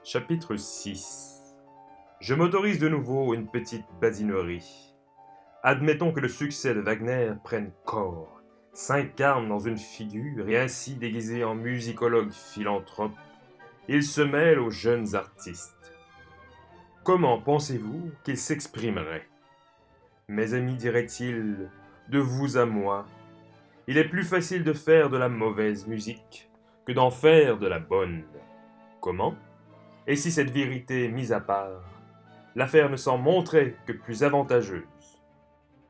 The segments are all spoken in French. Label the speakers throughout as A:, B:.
A: Chapitre 6. Je m'autorise de nouveau une petite badinerie. Admettons que le succès de Wagner prenne corps, s'incarne dans une figure et ainsi déguisé en musicologue philanthrope, il se mêle aux jeunes artistes. Comment pensez-vous qu'il s'exprimerait? Mes amis diraient-ils, de vous à moi, il est plus facile de faire de la mauvaise musique que d'en faire de la bonne. Comment? Et si cette vérité mise à part, l'affaire ne s'en montrait que plus avantageuse,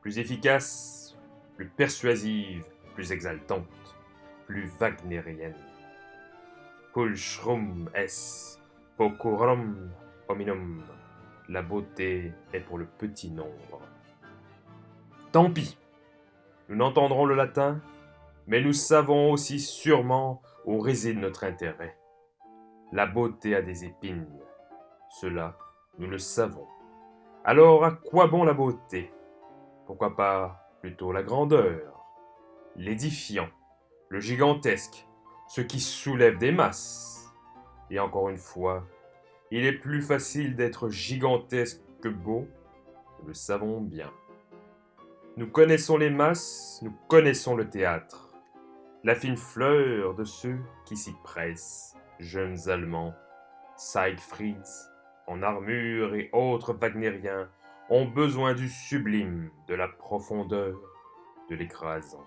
A: plus efficace, plus persuasive, plus exaltante, plus wagnérienne. Pulchrum es, pocorum hominum. La beauté est pour le petit nombre. Tant pis, nous n'entendrons le latin, mais nous savons aussi sûrement où réside notre intérêt. La beauté a des épines. Cela, nous le savons. Alors, à quoi bon la beauté? Pourquoi pas plutôt la grandeur, l'édifiant, le gigantesque, ce qui soulève des masses? Et encore une fois, il est plus facile d'être gigantesque que beau, nous le savons bien. Nous connaissons les masses, nous connaissons le théâtre. La fine fleur de ceux qui s'y pressent, jeunes Allemands, Siegfrieds, en armure et autres wagnériens, ont besoin du sublime, de la profondeur, de l'écrasant.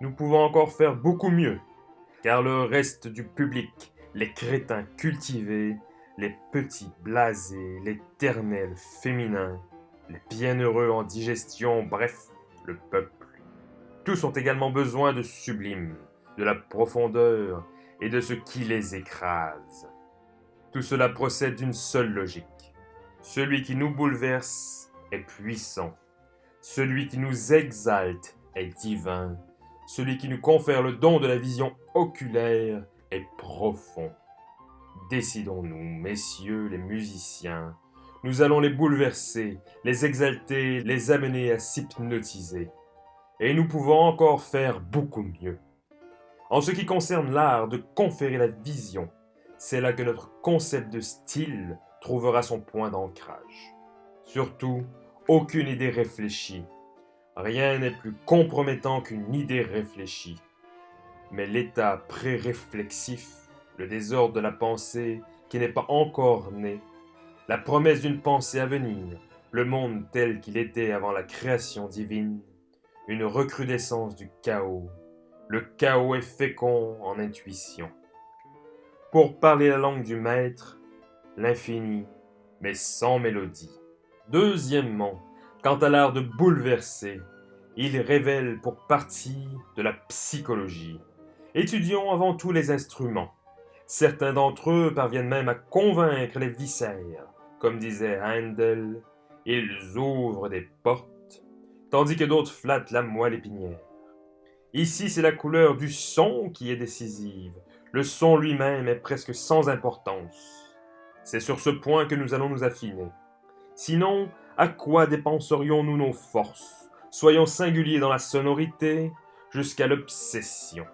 A: Nous pouvons encore faire beaucoup mieux, car le reste du public, les crétins cultivés, les petits blasés, les ternels féminins, les bienheureux en digestion, bref, le peuple, tous ont également besoin de sublime, de la profondeur et de ce qui les écrase. Tout cela procède d'une seule logique. Celui qui nous bouleverse est puissant. Celui qui nous exalte est divin. Celui qui nous confère le don de la vision oculaire est profond. Décidons-nous, messieurs les musiciens. Nous allons les bouleverser, les exalter, les amener à s'hypnotiser. Et nous pouvons encore faire beaucoup mieux. En ce qui concerne l'art de conférer la vision, c'est là que notre concept de style trouvera son point d'ancrage. Surtout, aucune idée réfléchie. Rien n'est plus compromettant qu'une idée réfléchie. Mais l'état pré-réflexif, le désordre de la pensée qui n'est pas encore né, la promesse d'une pensée à venir, le monde tel qu'il était avant la création divine, une recrudescence du chaos. Le chaos est fécond en intuition. Pour parler la langue du maître, l'infini, mais sans mélodie. Deuxièmement, quant à l'art de bouleverser, il révèle pour partie de la psychologie. Étudions avant tout les instruments. Certains d'entre eux parviennent même à convaincre les viscères. Comme disait Handel, ils ouvrent des portes, tandis que d'autres flattent la moelle épinière. Ici, c'est la couleur du son qui est décisive. Le son lui-même est presque sans importance. C'est sur ce point que nous allons nous affiner. Sinon, à quoi dépenserions-nous nos forces? Soyons singuliers dans la sonorité, jusqu'à l'obsession.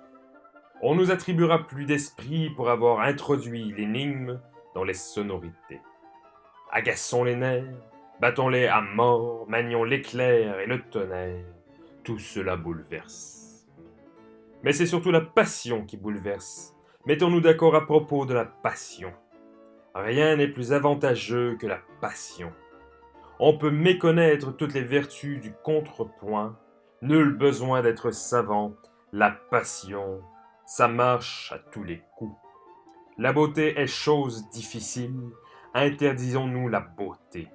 A: On nous attribuera plus d'esprit pour avoir introduit l'énigme dans les sonorités. Agaçons les nerfs, battons-les à mort, manions l'éclair et le tonnerre. Tout cela bouleverse. Mais c'est surtout la passion qui bouleverse. Mettons-nous d'accord à propos de la passion. Rien n'est plus avantageux que la passion. On peut méconnaître toutes les vertus du contrepoint. Nul besoin d'être savant. La passion, ça marche à tous les coups. La beauté est chose difficile. Interdisons-nous la beauté.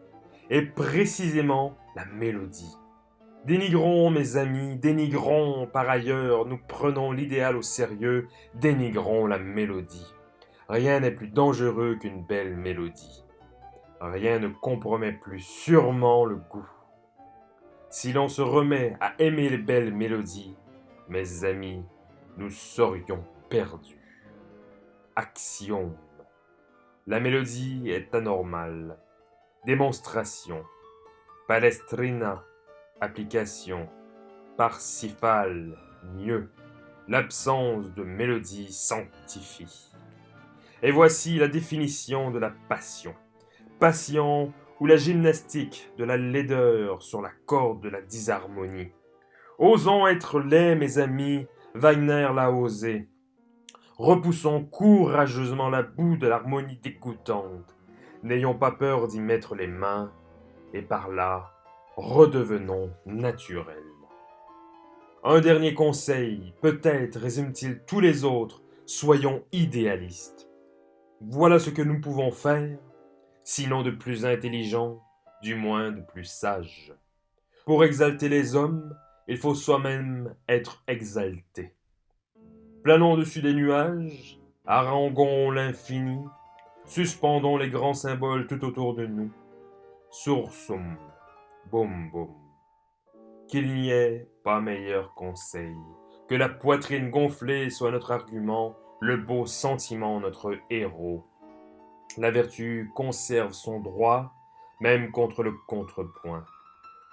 A: Et précisément la mélodie. Dénigrons, mes amis, dénigrons par ailleurs, nous prenons l'idéal au sérieux, dénigrons la mélodie. Rien n'est plus dangereux qu'une belle mélodie. Rien ne compromet plus sûrement le goût. Si l'on se remet à aimer les belles mélodies, mes amis, nous serions perdus. Axiome. La mélodie est anormale. Démonstration. Palestrina. Application. Parsifal. Mieux. L'absence de mélodie sanctifie. Et voici la définition de la passion. Passion ou la gymnastique de la laideur sur la corde de la disharmonie. Osons être laids, mes amis, Wagner l'a osé. Repoussons courageusement la boue de l'harmonie dégoûtante. N'ayons pas peur d'y mettre les mains, et par là, redevenons naturels. Un dernier conseil, peut-être résume-t-il tous les autres, soyons idéalistes. Voilà ce que nous pouvons faire, sinon de plus intelligent, du moins de plus sage. Pour exalter les hommes, il faut soi-même être exalté. Planons au-dessus des nuages, haranguons l'infini, suspendons les grands symboles tout autour de nous. Sursum, boum boum. Qu'il n'y ait pas meilleur conseil, que la poitrine gonflée soit notre argument, le beau sentiment notre héros. La vertu conserve son droit, même contre le contrepoint.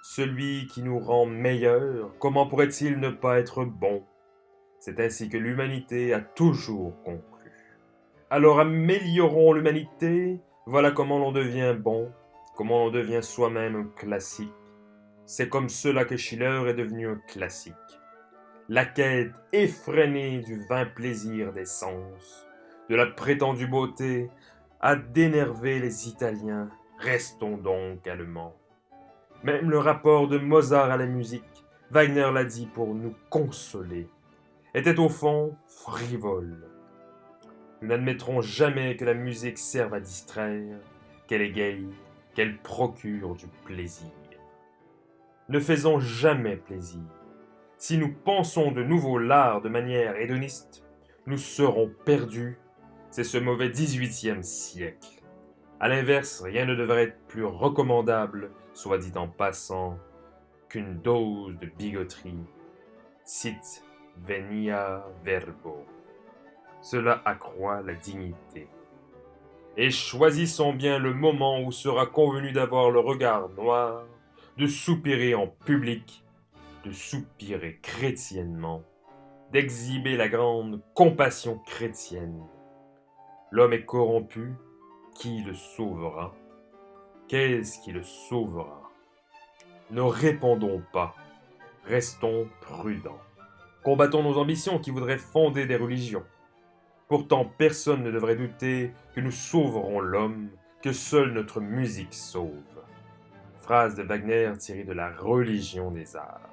A: Celui qui nous rend meilleurs, comment pourrait-il ne pas être bon? C'est ainsi que l'humanité a toujours conclu. Alors améliorons l'humanité, voilà comment l'on devient bon, comment l'on devient soi-même classique. C'est comme cela que Schiller est devenu un classique. La quête effrénée du vain plaisir des sens, de la prétendue beauté, a dénervé les Italiens. Restons donc allemands. Même le rapport de Mozart à la musique, Wagner l'a dit pour nous consoler, était au fond frivole. Nous n'admettrons jamais que la musique serve à distraire, qu'elle égaye, qu'elle procure du plaisir. Ne faisons jamais plaisir. Si nous pensons de nouveau l'art de manière hédoniste, nous serons perdus. C'est ce mauvais XVIIIe siècle. À l'inverse, rien ne devrait être plus recommandable, soit dit en passant, qu'une dose de bigoterie. Sit venia verbo. Cela accroît la dignité. Et choisissons bien le moment où sera convenu d'avoir le regard noir, de soupirer en public, de soupirer chrétiennement, d'exhiber la grande compassion chrétienne. L'homme est corrompu, qui le sauvera? Qu'est-ce qui le sauvera? Ne répondons pas, restons prudents. Combattons nos ambitions qui voudraient fonder des religions. Pourtant, personne ne devrait douter que nous sauverons l'homme, que seule notre musique sauve. Phrase de Wagner tirée de la religion des arts.